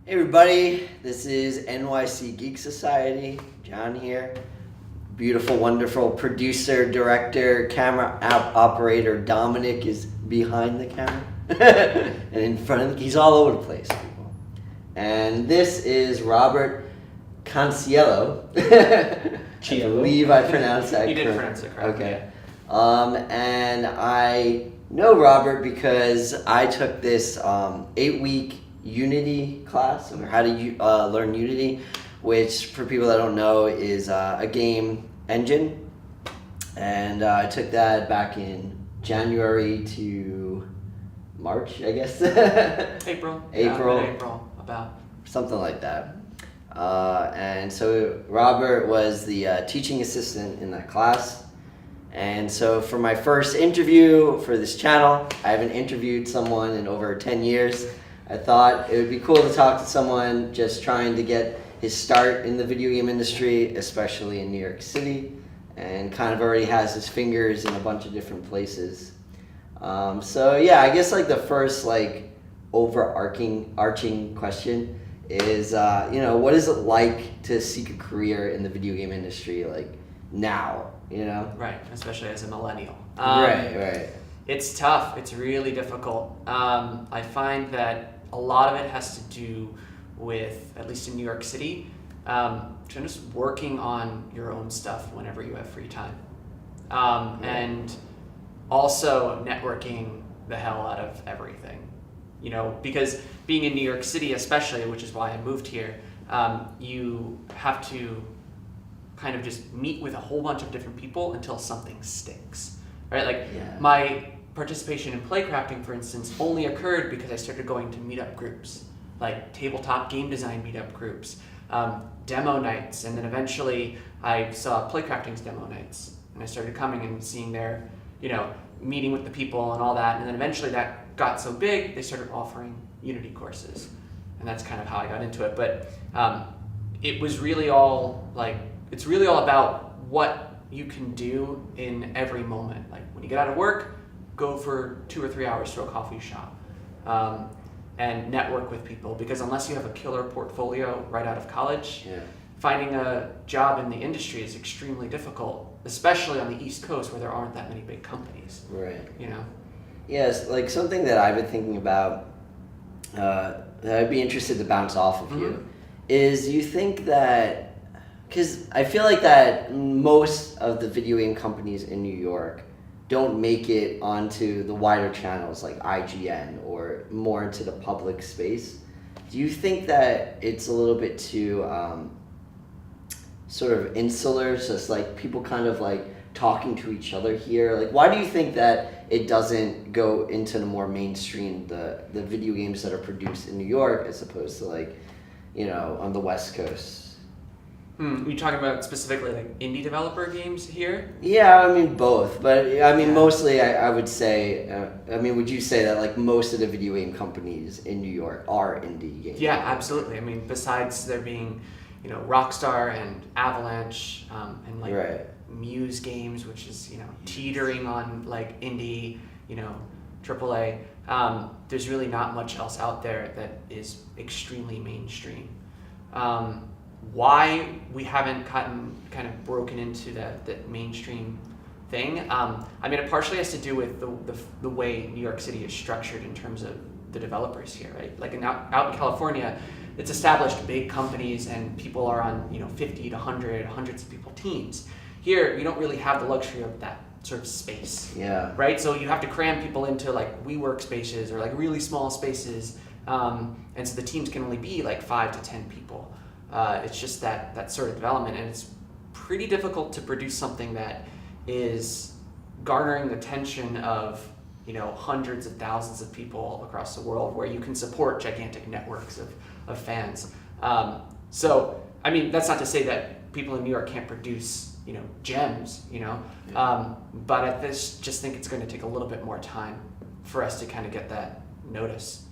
Hey everybody, this is NYC Geek Society. John here. Beautiful, wonderful producer, director, camera operator Dominic is behind the camera. And in front of he's all over the place, people. And this is Robert Canciello. I believe I pronounced that You did pronounce it correctly. Okay. And I know Robert because I took this 8-week Unity class, or how to learn Unity, which for people that don't know is a game engine, and I took that back in January to March, I guess. April, about something like that. And so Robert was the teaching assistant in that class. And so for my first interview for this channel, I haven't interviewed someone in over 10 years. I thought it would be cool to talk to someone just trying to get his start in the video game industry, especially in New York City, and kind of already has his fingers in a bunch of different places. So yeah, I guess like the first like arching question is, what is it like to seek a career in the video game industry like now, Right, especially as a millennial. Right. It's tough. It's really difficult. I find that a lot of it has to do with, at least in New York City, just working on your own stuff whenever you have free time. And also networking the hell out of everything. Because being in New York City especially, which is why I moved here, you have to kind of just meet with a whole bunch of different people until something sticks, right? My participation in playcrafting, for instance, only occurred because I started going to meetup groups, like tabletop game design meetup groups, demo nights, and then eventually I saw playcrafting's demo nights, and I started coming and seeing their, meeting with the people and all that, and then eventually that got so big, they started offering Unity courses, and that's kind of how I got into it. But it was really all it's really all about what you can do in every moment. Like when you get out of work, go for 2 or 3 hours to a coffee shop and network with people, because unless you have a killer portfolio right out of college, finding a job in the industry is extremely difficult, especially on the East Coast where there aren't that many big companies. Right. Yes, like something that I've been thinking about that I'd be interested to bounce off of you is, you think that, because I feel like that most of the video game companies in New York don't make it onto the wider channels like IGN or more into the public space. Do you think that it's a little bit too sort of insular, just like people kind of like talking to each other here? Like, why do you think that it doesn't go into the more mainstream, the video games that are produced in New York as opposed to like, on the West Coast? Are you talking about specifically like indie developer games here? Yeah, I mean both, but I mean mostly I would say, would you say that like most of the video game companies in New York are indie games? Yeah, absolutely. I mean, besides there being, Rockstar and Avalanche and like Muse Games, which is, teetering on like indie, AAA, there's really not much else out there that is extremely mainstream. Why we haven't kind of broken into that mainstream thing? It partially has to do with the way New York City is structured in terms of the developers here, right? Like out in California, it's established big companies and people are on 50 to 100, hundreds of people teams. Here, you don't really have the luxury of that sort of space, right? So you have to cram people into like WeWork spaces or like really small spaces, and so the teams can only be like 5 to 10 people. It's just that sort of development, and it's pretty difficult to produce something that is garnering the attention of hundreds of thousands of people across the world, where you can support gigantic networks of fans. So I mean, that's not to say that people in New York can't produce gems, but I just think it's going to take a little bit more time for us to kind of get that notice.